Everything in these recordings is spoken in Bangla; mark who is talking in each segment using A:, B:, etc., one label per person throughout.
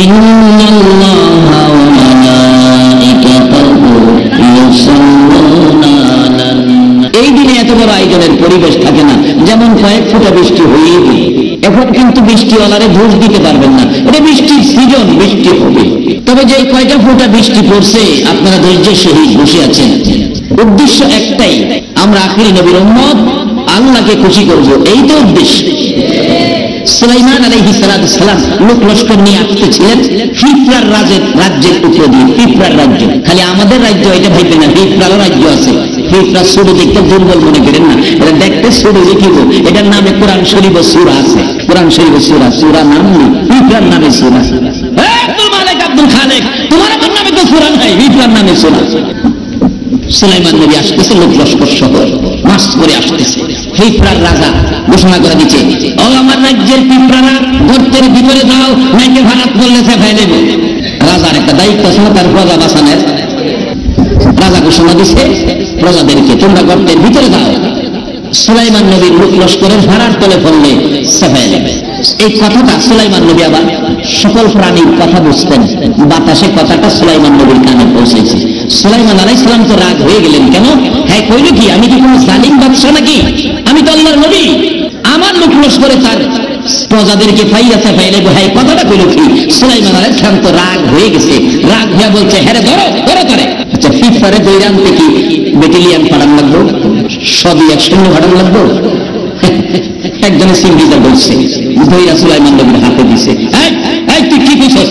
A: ইন্নাল্লাহা ওয়া মালাইকাতাহু ইউসাল্লুনা আলান নাবী। এই দিনে এত বড় আয়োজনের পরিবেশ থাকে না, যেমন কয়েক ফোঁটা বৃষ্টি হয়েই দিল। এখন কিন্তু বৃষ্টিওয়ালারে দোষ দিতে পারবেন না, এটা বৃষ্টির সিজন, বৃষ্টি হবে। তবে যে কয়টা ফোঁটা বৃষ্টি পড়ছে আপনারা ধৈর্যের সহিত বসে আছেন, উদ্দেশ্য একটাই, আমরা আখিরি নবীর উম্মত, আল্লাহকে খুশি করব, এই তো উদ্দেশ্য। সুলাইমান আলাইহিস সালাম লোক লস্কর নিয়ে আসতেছিলেন পিঁপড়ার রাজ্যের উপর দিয়ে, পিঁপড়ার রাজ্য। খালি আমাদের রাজ্য এটা ভাববেন না, পিঁপড়ারও রাজ্য আছে। পিঁপড়া ছোট দেখতে দুর্বল মনে করেন না, এটা দেখতে ছোট দেখিব, এটার নামে কোরআন শরীফ সূরা আছে, কোরআন শরীফ সূরা নাম নেই, পিঁপড়ার নামে সূরা। আব্দুল মালিক আব্দুল খালেক, তোমার আমার নামে তো সূরা নাই, পিঁপড়ার নামে সূরা। সুলাইমান নবী আসতেছে লোক লস্কর সহ, মাস করে আসতেছে। পিঁপড়ার রাজা ঘোষণা করে দিচ্ছে, ও আমার রাজ্যের পিঁপড়ারা গর্তের ভিতরে যাও, নাকি ভাড়াত করলে ফেলে দেবে। রাজার একটা দায়িত্ব ছিল তার প্রজা বাঁচানোর। রাজা ঘোষণা দিচ্ছে প্রজাদেরকে, তোমরা গর্তের ভিতরে যাও, সুলাইমান নবীর লোক লস্করের ভাড়ার তলে পড়লে ফেলে দেবে। এই কথাটা সুলাইমান নবী আবার সকল প্রাণীর কথা বুঝতেন, বাতাসে কথাটা সুলাইমান নবীর কানে পৌঁছেছে। সুলাইমান আলাইহিস সালাম তো রাগ হয়ে গেলেন, কেন? হ্যাঁ কইল কি, আমি কি কোনো জালিম বাদশা নাকি? আমি তো আল্লাহর নবী, আমার লোক লস্করে তার প্রজাদেরকে ফাইয়াছে ফাইলে, হ্যাঁ কথাটা কইল কি? সুলাইমান আলাইহিস সালাম তো রাগ হয়ে গেছে, রাগ হয়ে বলছে, হ্যাঁ ধরো ধরো ধরে। আচ্ছা পিঁপড়ারে দইরা আনতে কি ব্যাটালিয়ান পাঠান লাগবো? সবই একসঙ্গে পাঠান লাগবো? একজনের সিংহিজা বলছে, দইরা সুলাইমান নবীর হাতে দিছে, তুই কি কইছস?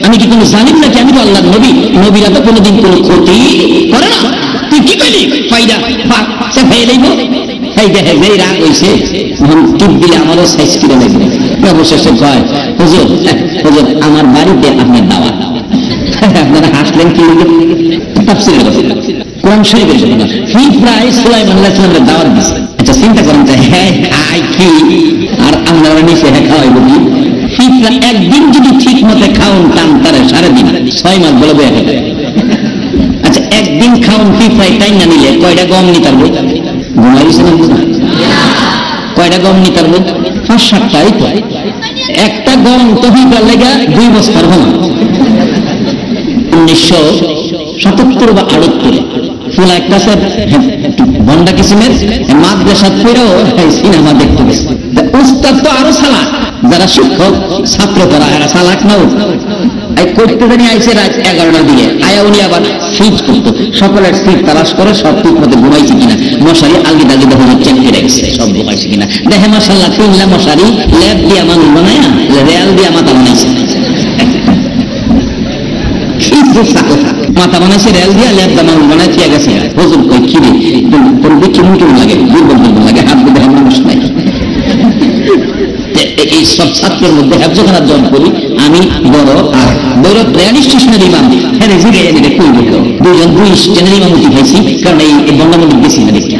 A: আমি কি কোনো জালিম নাকি? আমি তো আল্লাহর নবী, নবীরা তো কোনোদিন কোনো ক্ষতি করে না। তুই কি কইলি? ফাইদা সে ফাইলাইব। এই দেখে যেই রাগ হইছে, টিপ দিলে আমারও সাইজ কিনে লাগবে। অবশেষে কয়, হুজুর হুজুর আমার বাড়িতে আপনার দাওয়াত। আপনারা হাসলেন কি? তাফসীরের কথা, কোরআন শরীফের কথা। পিঁপড়ায় সুলাইমান আলাইহিস সালামের দাওয়াত দিছে। আচ্ছা চিন্তা করেন, হ্যাঁ আই কি আর আমরা নিচে হ্যাঁ খাওয়াইব কি? পিঁপড়া একদিন যদি ঠিক মতো খাওন টান তারে 6.5 6 মাস বলবে। আচ্ছা একদিন খাওন পিঁপড়ায় টাইম না নিলে কয়টা গম নিতে পারবো? ঘুমাইছে না? কয়টা গম নিতে পারবো? 5-7টাই তো। একটা গম তো পিঁপড়ার লেগা 2 বছর হবে না। 1977 বা 78 ফুল একটা বন্ডা কিসিমের মাদ্রাসা পেরেও সিনেমা দেখতে গেছে। উস্তাদ তো আরো চালাক, যারা শিক্ষক ছাত্র করা এরা চালাক নাও। করতে জানি আইসে রাত 11টার দিকে, আয়া উনি আবার সিট করতো, সকলের সিট তালাশ করে সব ঠিক মতো ঘুমাইছে কিনা, মশারি আলগি দাগি দেখো চেক করে গেছে সব ঘুমাইছে কিনা। দেখে মাশাআল্লাহ 3টা মশারি ল্যাব দিয়ে মানুষ বানায়, রেল দিয়ে মাথা বানাইছে। মাথা বানাইছে রেল দিয়ে, ল্যাব দিয়ে মানুষ বানায় দিয়ে গেছে। হুজুর কই কি রে, তোর দেখি মুটুম লাগে, দুর্বল দুর্বল লাগে, হাত দিয়ে দেখে মানুষ নাই। এই সব ছাত্রের মধ্যে হেফজখানার জব করি আমি, বড় আর বড় রেল স্টেশনের ইমাম। হ্যাঁ জিগাইয়া দিলে কই বলতো, 2 স্টেশনের ইমামতি খাইছি, কারণ এই বঙ্গবন্ধু গেছি না দেখি।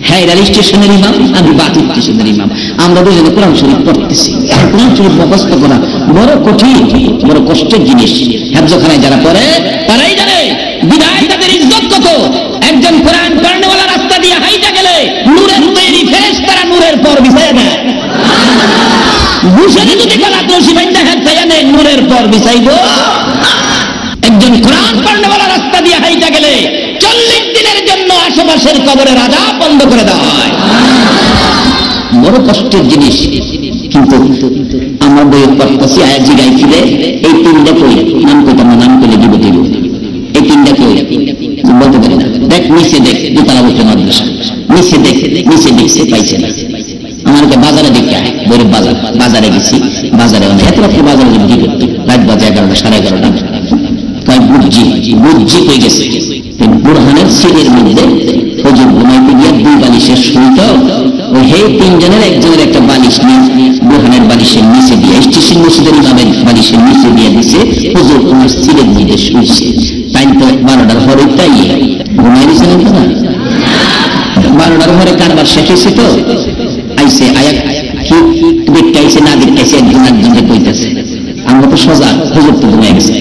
A: হ্যাঁ রেল স্টেশনের ইমাম, আমি বাতি স্টেশনের ইমাম। আমরা দুজনে কোরআন শরীফ পড়তেছি। কোরআন শরীফ মুখস্থ করা বড় কঠিন, বড় কষ্টের জিনিস। হেফজখানায় যারা পড়ে তারাই জানে বিদায় তাদের ইজ্জত কত। একজন কোরআন পড়নেওয়ালা রাস্তা দিয়ে হাইটা গেলে নূরের তৈরি ফেরেশতারা নূরের পর বিছায়া দেয়। বুঝে যদি গলাত রশি বাইন্ধা হাত ছায়া নেয়, নূরের পর বিছাইব। একজন কোরআন পড়নেওয়ালা রাস্তা দিয়ে হাইটা গেলে 40 দিনের জন্য আশেপাশের কবরের আযাব বন্ধ করে দেওয়া হয়। বড় কষ্টের জিনিস। কিন্তু আমরা বই পড়তেছি, আয়াত জিগাই ফিরে এই 3টা কই, নাম কইতাম না, নাম কইলে দিব দিব। এই 3টা কই বলতে পারি না। দেখ নিচে দেখ, দুতলা বসে মাদ্রাসা, নিচে দেখ, নিচে দেখছে পাইছে না। আমাকে বাজারে দেখতে হয়, গরিব বাজার, বাজারে গেছি, বাজারে অনেক এত রাত্রে বাজারে কি করতো, রাত বাজে 11টা 11:30। কয় বুঝছি হয়ে গেছে। বুরহানের সিলের মধ্যে হুজুর ঘুমাইতে গিয়ে 2 বালিশের শুইত, ওই হে 3 জনের একজনের একটা বালিশ নিয়ে বুরহানের বালিশের নিচে দিয়ে, স্টেশন মসজিদের ইমামের বালিশের নিচে দিয়ে দিছে। হুজুর ওনার সিলের মধ্যে শুইছে। টাইম তো 12টার পরে, তাই ঘুমাই দিয়েছেন না? 12টার পরে কারবার শেষ হয়েছে তো আইসে, আয়াত কি দেখতে আইসে না দেখতে আইসে, একজনকে কইতেছে। আমরা তো সোজা, হুজুর তো ঘুমাই গেছে।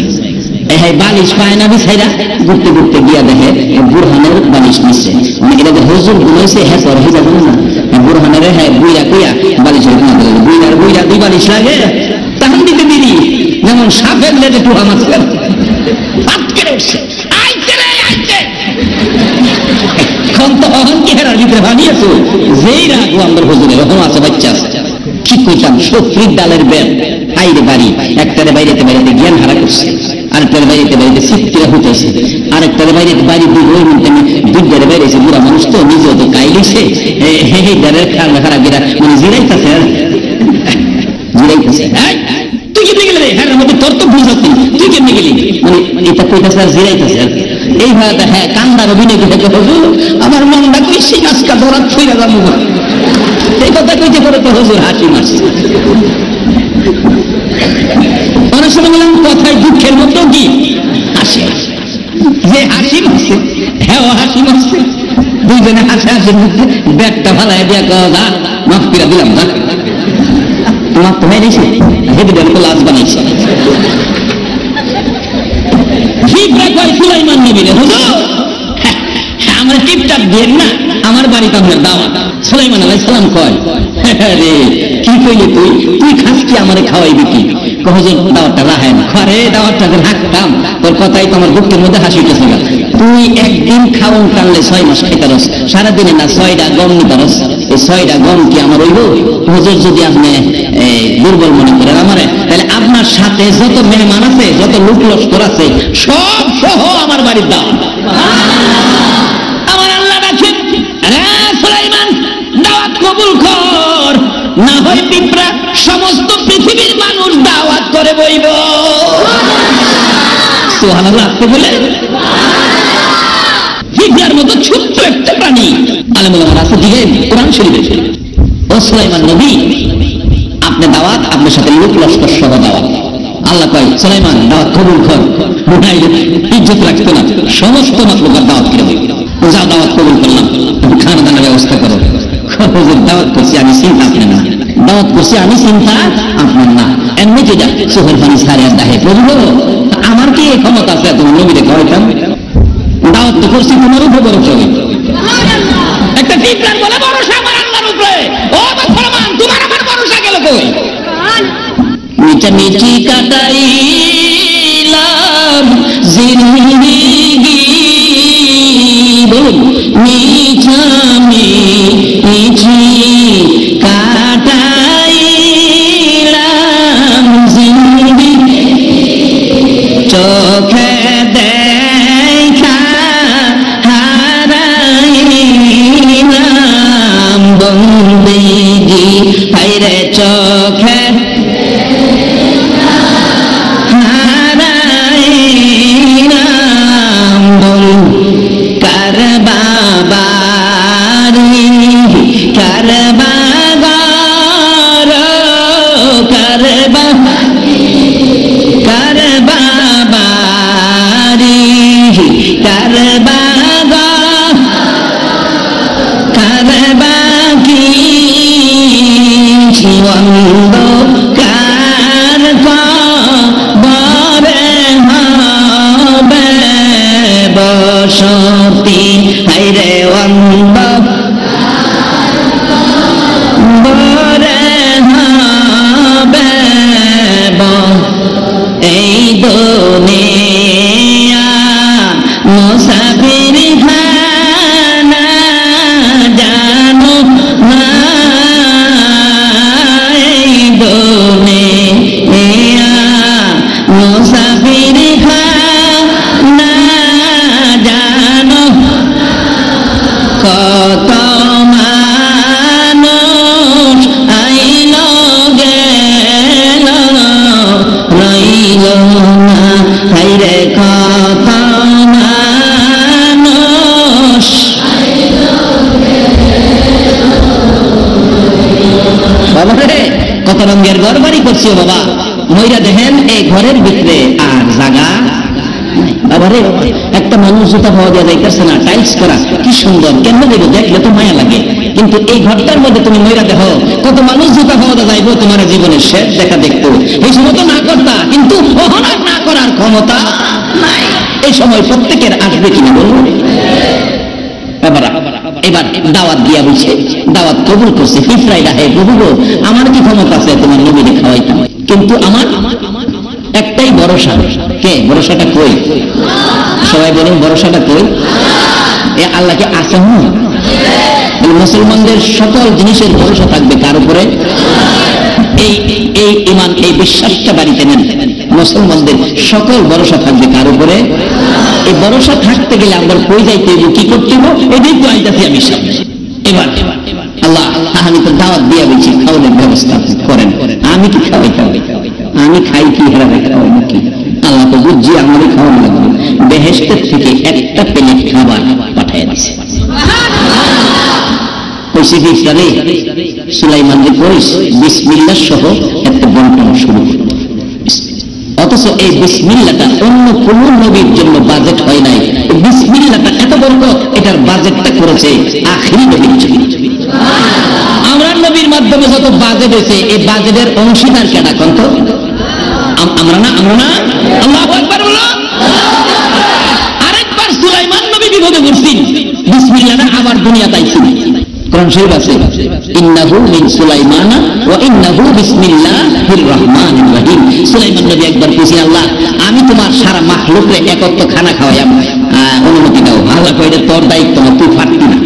A: হ্যাঁ বালিশ পায় না বিছাইরা ঘুরতে ঘুরতে গিয়া দেখে বুরহানের বালিশ নিচ্ছে। এটা হুজুর ঘুমাইছে, হ্যাঁ পরে হয়ে যাবে না। বুরহানের হ্যাঁ বুইরা কইয়া বালিশের ঘুমাতে লাগে, বুইরা 2 বালিশ লাগে। তখন দিতে দেরি না, যেমন সাপের লেজে টুহা মারছে, আটকে উঠছে, আইতে রে আইতে। তখন কি হেরার ভিতরে ভাবিয়েছো যেই রাখবো আমাদের হুজুরের ওরকম আছে, বাচ্চা আছে। কি কইতাম, সফরির ডালের বেল আইরে বাড়ি, একটারে বাইরেতে বাইরেতে জ্ঞান হারা করছে, আরেকটারে বাইরেতে বাইরেতে সিটকিরা হইতেছে, আরেকটারে বাইরেতে বাইরে ওই মিনিটে দুইটারে বাইরেছে। বুড়া মানুষ তো নিজেও তো কাইলিছে, ডালের খারাপ গিরা মানে জিরাইতেছে, জিরাইতেছে। তুই কেমনি গেলি রে? হ্যাঁ মধ্যে তোর তো ভুল যাচ্ছি, তুই কেমনি গেলি? মানে এটা কইতেছে আর জিরাইতেছে আর এইভাবে। হ্যাঁ কান্দার অভিনয় কইতে হুজুর আমার মনটা কইছি আজকা ধরা ছুঁড়া যাবো, এই কথা কইতে করে তো হুজুর হাসি মারছে। অনেক সময় বললাম কথায় দুঃখের মতো কি হাসি, যে হাসি মারছে হ্যাঁ ও হাসি মারছে, দুইজনে হাসি হাসির মধ্যে ব্যাগটা ফালাই দিয়া যা মাফ করে দিলাম, যা তোমার তো হয়ে গেছে হেবিডেন তো লাশ বানাইছে। সুলাইমান নবী রে হুজুর আমার টিপটাপ দেন না, আমার বাড়িতে আপনার দাওয়াত। সুলাইমান আলাইহিস সালাম কয় রে কি কইলি তুই, তুই খাস কি আমারে খাওয়াইবি কি? হুজুর দাওয়াতটা রাখায় না, আরে দাওয়াতটা রাখতাম, তোর কথাই তো আমার বুকের মধ্যে হাসি উঠেছে। তুই একদিন খাওয়ান টানলে 6 মাস খাইতে পারস, সারাদিনে না 6টা গম নিতে পারস, এই 6টা গম কি আমার হইব? হুজুর যদি আপনি দুর্বল মনে করেন আমারে, তাহলে আপনার সাথে যত মেহমান আছে, যত লোক লস্কর আছে, সব সহ আমার বাড়ির দাওয়াত। আমার আল্লাহ রাখেন সুলাইমান দাওয়াত কবুল কর, না হয় পিঁপড়া সমস্ত পৃথিবীর মানুষ দাওয়াত করে বইব। সুবহানাল্লাহ আপনি বলেন। হিজড়ার মতো ছোট্ট একটা প্রাণী আলেম ওলামারা আছে দিলেন কোরআন শরীফে, ও সুলাইমান নবী আপনি দাওয়াত, আপনার সাথে লোক লস্কর সহ দাওয়াত। আল্লাহ কয় সুলাইমান দাওয়াত কবুল কর, ইজ্জত রাখতো না, সমস্ত মাখলুকাত দাওয়াত করে হইবে। যা দাওয়াত কবুল করলাম, খানা দানার ব্যবস্থা করো। দাওয়াত করছি আমি চিন্তা আপনার না, দাওয়াত করছি আমি চিন্তা আপনার না। এমনি যেটা চোখের পানি সারে আর দাহে প্রভু আমার কি এই ক্ষমতা আছে তোমার নবীরে খাওয়াইতাম? দাওয়াত তো করছি তোমার উপর ভরসা হইবে। একটা পিঁপড়ার বলে ভরসা আমার আল্লাহর উপরে, ও মুসলমান তোমার আমার ভরসা গেল কই? মিঠা মিঠি কাটাইলাম জিন্দেগি, বলুন মিঠা মিঠি কাটাইলাম জিন্দেগি, চোখে দেখা হারাইলাম বন্দেগি, হায়রে চোখে বসতি, হায়রে অন্ধ বরে হবে এই দুনিয়া মুসাফির খানা জানো না, এই দুনিয়া মুসাফির খানা জানো, কত মানুষ আইল গেল রইল না, হায়রে কত মানুষ বাবা রে, কত রঙের ঘর বাড়ি করছি বাবা, মইরা দেখেন এই ঘরের ভিতরে আর জায়গা বাবারে। একটা মানুষ জুতা পাওয়া দেওয়া যাইতেছে না, টাইলস করা কি সুন্দর, কেন দেবো দেখলে তো মায়া লাগে, কিন্তু এই ঘরটার মধ্যে তুমি মইরা দেখো কত মানুষ জুতা পাওয়া যাইবো, তোমার জীবনের শেষ দেখা দেখতো। এই সময় তো না করতা, কিন্তু না করার ক্ষমতা নাই। এই সময় প্রত্যেকের আসবে কিনা বলুন? এবার দাওয়াত দিয়া বলছে, দাওয়াত কবুল করছে, পিঁপড়াই রাহে প্রভু আমার কি ক্ষমতা আছে তোমার নবীরে খাওয়াইতাম, কিন্তু আমার একটাই ভরসা। কে ভরসাটা কই? সবাই বলুন ভরসাটা কই? এ আল্লাহকে আছে। মুসলমানদের সকল জিনিসের ভরসা থাকবে কার উপরে? এই ঈমান, এই বিশ্বাসটা বাড়িতে নেন। মুসলমানদের সকল ভরসা থাকবে কার উপরে? এই ভরসা থাকতে গেলে আমরা কই যাইতে হইব, কি করতে হইব, এটাই তো আইতাছি আমি সামনে। এবার আল্লাহ আমি তো দাওয়াত দিয়ে বলছি, খাওয়ানোর ব্যবস্থা করেন। আমি কি খাওয়াই? আমি খাই কি? হেরা খাওয়াই নাকি? আল্লাহ তো বুঝছি আমারই খাওয়ানো লাগবে। বেহেশতের থেকে একটা প্লেট খাবার পাঠায় দিচ্ছে। কইছে কি জানে? সুলাইমানকে কইস বিসমিল্লাহ সহ একটা বন্টন শুরু করতে। অথচ এই বিসমিল্লাহটা অন্য কোন নবীর জন্য বাজেট হয় নাই। বিসমিল্লাহটা এত বরকত, এটার বাজেটটা করেছে আখিরি নবীর জন্য। আমরা নবীর মাধ্যমে যত বাজেট হয়েছে, এই বাজেটের অংশীদার কেনা কত? আমরা না। আল্লাহু আকবার বলো। আরেকবার সুলাইমান নবী বিপদে পড়ছেন, বিসমিল্লাহটা আবার দুনিয়াতে আইছেন। কোরআন শরীফ আছে ইন্নাহু মিন সুলাইমানা ওয়া ইন্নাহু বিসমিল্লাহির রহমানির রহিম। সুলাইমান নবী একবার কইছেন, আল্লাহ আমি তোমার সারা মাখলুকরে একত্র খানা খাওয়াইয়াম, অনুমতি দাও। আল্লাহ কইলে তোর দায়িত্ব না, তুই পারতি না।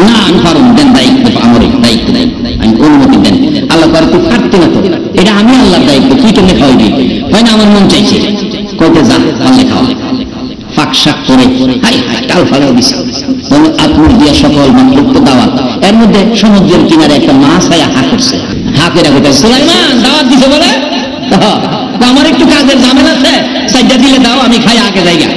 A: না আমি পারব, দেন দায়িত্ব, আমার দায়িত্ব নাই, আমি অনুমতি দেন। আল্লাহ কইলে তুই পারতি না, তো এটা আমি আল্লাহর দায়িত্ব, তুই কেমনে খাওয়াইবি? হয় না আমার মন চাইছে, কইতে যা পারলে খাওয়া। ফাঁকশাক করে হাই হাই টাল ফালাও দিছে, আপনার দিয়া সকল মাখলুককে দাওয়াত। এর মধ্যে সমুদ্রের কিনারে একটা মাছ আয়া হা করছে, হা করে কইতে সুলাইমান দাওয়াত দিছে বলে, আমার একটু কাজের ঝামেলা আছে, সাইডা দিলে দাও, আমি খাই আগে জায়গা।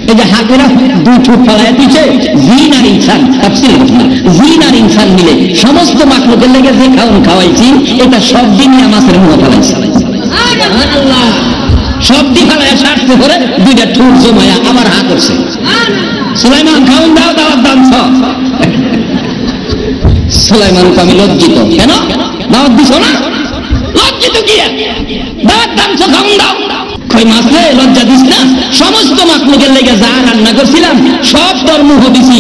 A: এই যে হাকেরা দুই ঠোঁট ফেলায় দিচ্ছে। জিন আর ইনসান, তাফসীরের কথা, জিন আর ইনসান মিলে সমস্ত মাখলুকের লেগে যে খাওন খাওয়াইছি, এটা সব দিন মাছের মুখ ফেলাইছে। সব দিন ফেলায় সারতে করে দুইটা ঠোঁট জমায়া আবার হা করছে। সুলাইমান খাওন দাও, দাওয়াত দানছ। সুলাইমান আমি লজ্জিত। কেন দাওয়াত দিছ না? লজ্জিত কি? দাওয়াত দানছ, খাওন দাও। কই মাছে লজ্জা দিস না? সমস্ত মাখলুকের লেগে যা রান্না করছিলাম সব তোর মুখ দিছি,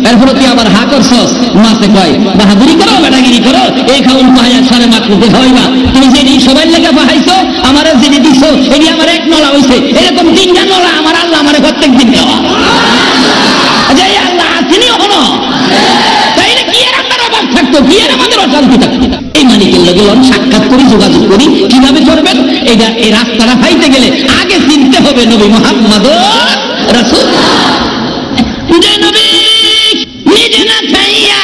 A: এরপরে তুই আবার হা করছস। মাছে কয় বাহাদুরি করো, বেটাগিরি করো, এই খাউন পাহাইয়া সারে মাখলুকে খাওয়াইবা। তুমি যেটি সবাই লেগে পাহাইছো, আমার যেটি দিছ এটি আমার এক নলা হয়েছে, এরকম তিনটা নলা আমার আল্লাহ আমার প্রত্যেক দিন দেওয়া। আল্লাহ আসেনি হলো, তাইলে কি এর আমার অভাব থাকতো, কি এর আমাদের অশান্তি থাকতো? এই মালিকের লগে সাক্ষাৎ করি, যোগাযোগ করি, কিভাবে করবেন? এটা এই রাস্তাটা পাইতে গেলে আগে চিনতে হবে নবী মুহাম্মদ রাসূলুল্লাহ। যে নবী নিজে না খাইয়া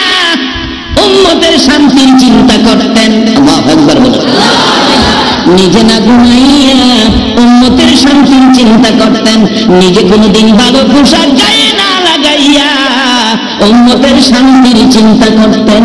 A: উম্মতের শান্তির চিন্তা করতেন, আল্লাহু আকবার বলেন, নিজে না ঘুমাইয়া উম্মতের শান্তির চিন্তা করতেন, নিজে কোনোদিন ভালো পোশাক গায়ে না লাগাইয়া উম্মতের শান্তির চিন্তা করতেন।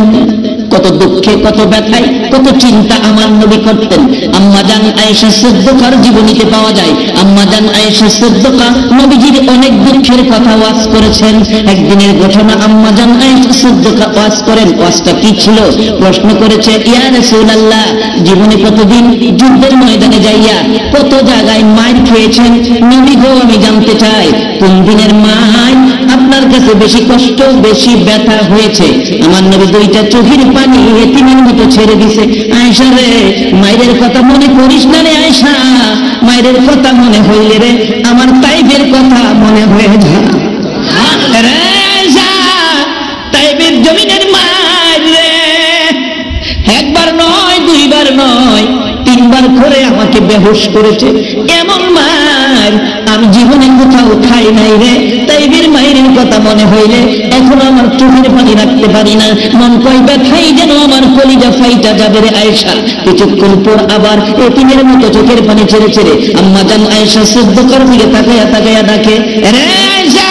A: কত দুঃখে, কত ব্যথায়, কত চিন্তা আমার নবী করতেন। আম্মা জান আয়েশা সিদ্দিকার জীবনীতে পাওয়া যায়, আম্মা জান আয়েশা সিদ্দিকা নবীজির অনেক দুঃখের কথা ওয়াজ করেছেন। একদিনের ঘটনা, আম্মা জান আয়েশা সিদ্দিকা ওয়াজ করেন। ওয়াজটা কি ছিল? প্রশ্ন করেছে, ইয়া রাসূলুল্লাহ, জীবনে কতদিন যুদ্ধের ময়দানে যাইয়া কত জায়গায় মার খেয়েছেন, নবী গো আমি জানতে চাই কোন দিনের মার আপনার কাছে বেশি কষ্ট, বেশি ব্যথা হয়েছে? আমার নবী দুইটা চোখের পানি এতিমের মতো ছেড়ে দিছে। আয়েশা রে, মায়ের কথা মনে করিস না রে আয়েশা, মায়ের কথা মনে হইলে রে আমার তাইফের কথা মনে হয়ে যায় রে আয়েশা। তাইফের জমিনের মায়ের রে, একবার নয়, দুইবার নয়, তিনবার করে আমাকে বেহুশ করেছে। এমন মার আমি জীবনে কোথাও খাই নাই রে। তাইফের মায়ের কথা মনে হইলে এখন আমার চোখের পানি রাখতে পারি না, মন কয় ব্যথাই যেন আমার কলিজা ফাইটা যাবে রে আয়েশা। কিছুক্ষণ পর আবার এতিমের মতো চোখের পানি ছেড়ে ছেড়ে আম্মা জান আয়েশা সিদ্দিকার দিকে তাকাইয়া তাকাইয়া ডাকে, রে আয়েশা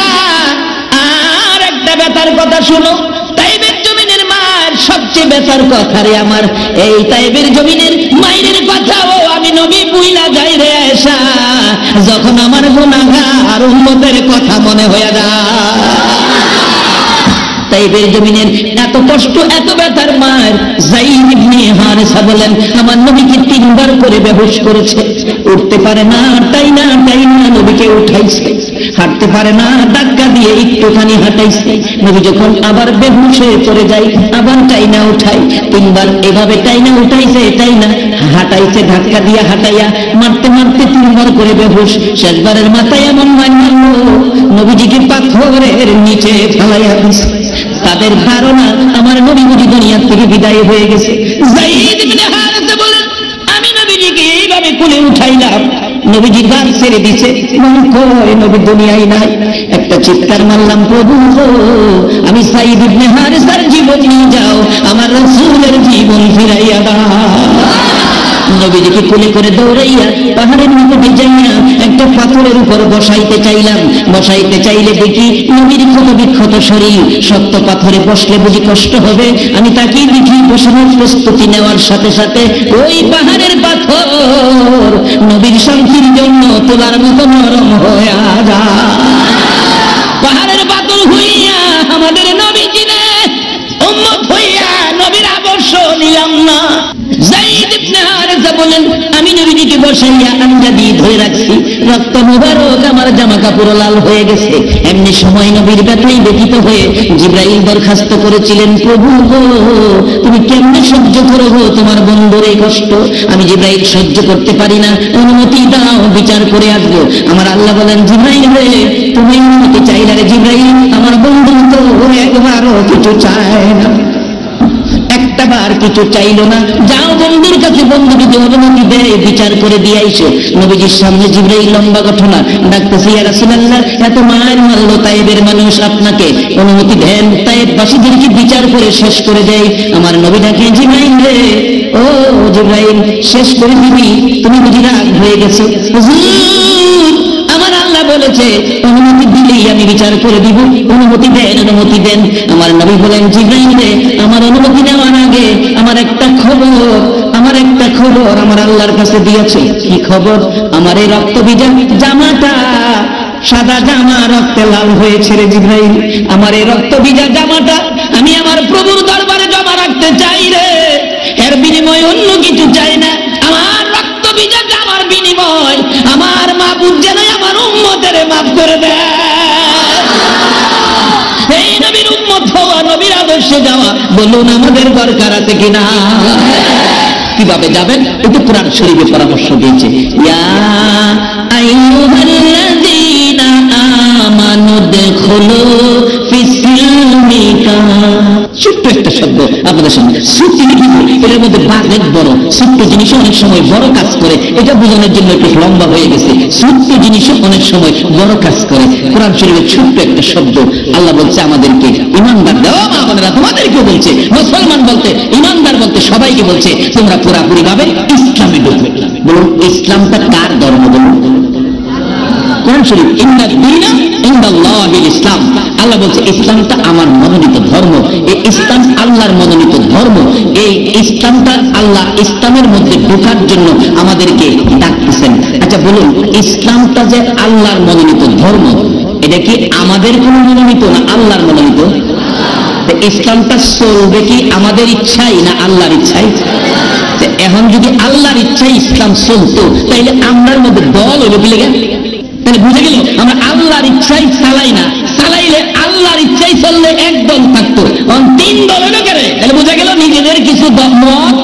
A: আর একটা ব্যথার কথা শুনো। তাইফের জমিনের মার সবচেয়ে ব্যথার কথা রে আমার, এই তাইফের জমিনের মায়ের কথাও আমি নবী বুইলা যাই রে আয়েশা, যখন আমার গুনাহগার উম্মতের কথা মনে হয়ে যায়। তাইফের জমিনের এত কষ্ট, এত ব্যথার মার যায়েদ ইবনে হারেসা বলেন, আমার নবীকে তিনবার করে বেহুশ করেছে, উঠতে পারে না, তাই না নবীকে উঠাইছে। হাঁটতে পারে না, ধাক্কা দিয়ে একটুখানি হাঁটাইছে। নবী যখন আবার বেহুশ হয়ে পড়ে যায়, আবার টাইনা উঠাই, তিনবার এভাবে টাইনা উঠাইছে, টাইনা হাঁটাইছে, ধাক্কা দিয়ে হাঁটাইয়া মারতে মারতে তিনবার করে বেহুশ। শেষবারের মাথায় এমন মারলো নবীজিকে পাথরের নিচে ফেলাইয়া দিছে। তাদের ধারণা আমার নবী বুঝি দুনিয়ার থেকে বিদায় হয়ে গেছে। যায়েদ ইবনে হারেসা বলেন, আমি নবীজিকে এইভাবে কোলে উঠাইলাম, নবীজি গান ছেড়ে দিছে, মনে করে নবী দুনিয়ায় নাই। একটা চিৎকার মারলাম, প্রভু আমি যায়েদ ইবনে হারেসার জীবন নিয়ে যাও, আমার রাসূলের জীবন ফিরাইয়া দাও। নবীজিকে কোলে করে দৌড়াইয়া পাহাড়ের নিকটে যাইয়া একটা পাথরের উপর বসাইতে চাইলাম। বসাইতে চাইলে দেখি নবীর ক্ষত বিক্ষত শরীর, শক্ত পাথরে বসলে বুঝি কষ্ট হবে। আমি তাকেই দেখি বসানোর প্রস্তুতি নেওয়ার সাথে সাথে ওই পাহাড়ের পাথর নবীর শান্তির জন্য তোলার মতো নরম হয়ে যায়। পাহাড়ের পাথর হইয়া আমাদের নবীজিরে উম্মত হইয়া নবীর আদর্শ নিলাম না। যায়েদ ইবনে হারেসা বলেন, আমি নবীজিকে বসাইয়া আঞ্জা দিয়ে ধরে রাখছি, রক্ত মুবারক আমার জামা কাপড় লাল হয়ে গেছে। এমনি সময় নবীর ব্যথায় ব্যথিত হয়ে জিবরাইল দরখাস্ত করেছিলেন, প্রভু গো তুমি কেমনে সহ্য করো গো তোমার বন্ধুর এই কষ্ট? আমি জিবরাইল সহ্য করতে পারি না, অনুমতি দাও, বিচার করে আসবো। আমার আল্লাহ বলেন, জিবরাইল রে তুমি অনুমতি চাইলে রে জিবরাইল, আমার বন্ধু তো একবারও কিছু চায় না, একটাবার কিছু চাইল না। যাও বন্ধুর কাছে, বন্ধু যদি অনুমতি দেয় বিচার করে দিয়ে আইসো। নবীজির সামনে জিবরাইল লম্বা ঘটনা ডাকতেছে, ইয়া রাসূলুল্লাহ এত মায়ের মারলো তায়েবের মানুষ, আপনাকে অনুমতি দেন তায়েববাসীদেরকে বিচার করে শেষ করে দেয়। আমার নবী ডাকে, জিবরাইল রে, ও জিবরাইল শেষ করে দিবি, তুমি বুঝি রাগ হয়ে গেছে? আমার আল্লাহ বলেছে অনুমতি দিলেই আমি বিচার করে দিব, অনুমতি দেন, অনুমতি দেন। আমার নবী বলেন, জিবরাইল রে আমার অনুমতি নেওয়ার আগে আমার একটা খবর আমার আল্লাহর কাছে দিয়েছে। কি খবর? আমার এই রক্ত ভিজা জামাটা, সাদা জামা রক্তে লাল হয়েছে রে জিবরাইল, আমার এই রক্ত ভিজা জামাটা আমি আমার প্রভুর দরবারে জমা রাখতে চাই রে, এর বিনিময়ে অন্য কিছু চাই না। আমার রক্ত ভিজা জামার বিনিময় আমার মাবুদ যেন আমার উম্মতের মাফ করে দেয়। এই নবীর উম্মত হওয়া, নবীর আদর্শে যাওয়া, বলুন আমাদের দরকার আছে কিনা? কিভাবে যাবেন? এটা কোরআন শরীফে পরামর্শ দিয়েছে, ইয়া আইয়ুহাল্লাযীনা আমানু দুখুলু ফিস-সিলমি ছোট্ট একটা শব্দ আপনাদের সামনে, সত্যি এর মধ্যে বাজেট বড়, ছোট্ট জিনিস অনেক সময় বড় কাজ করে, এটা বোঝানোর জন্য একটু লম্বা হয়ে গেছে। ছোট্ট জিনিস অনেক সময় বড় কাজ করে। কোরআন শরীফের ছোট্ট একটা শব্দ, আল্লাহ বলছে আমাদেরকে ইমানদার দেওয়া, মা বোনেরা তোমাদেরকেও বলছে, মুসলমান বলতে, ইমানদার বলতে সবাইকে বলছে, তোমরা পুরাপুরি ভাবে ইসলামে ঢুকবে। বলুন ইসলামটা কার ধর্ম? বলুন কোরআন শরীফ, ইন্না দীনা ইনদাল্লাহিল ইসলাম। আল্লাহ বলছে ইসলামটা আমার মনোনীত ধর্ম, এই ইসলাম আল্লাহর মনোনীত ধর্ম। এই ইসলামটা আল্লাহ ইসলামের মধ্যে ঢোকার জন্য আমাদেরকে ডাকতেছেন। আচ্ছা বলুন ইসলামটা যে আল্লাহর মনোনীত ধর্ম, এটা কি আমাদের কোনো মনোনীত না আল্লাহর মনোনীত? ইসলামটা চলবে কি আমাদের ইচ্ছাই না আল্লাহর ইচ্ছাই? এখন যদি আল্লাহর ইচ্ছাই ইসলাম চলতো তাইলে আমরার মধ্যে দল হইল কি লেগে? তাহলে বুঝে গেল আমরা আল্লাহর ইচ্ছাই চালাই না, চালাইলে আল্লাহর ইচ্ছাই চললে এক দল থাকতো, তিন দল হইল কেন? তাহলে বুঝে গেল নিজেদের কিছু মত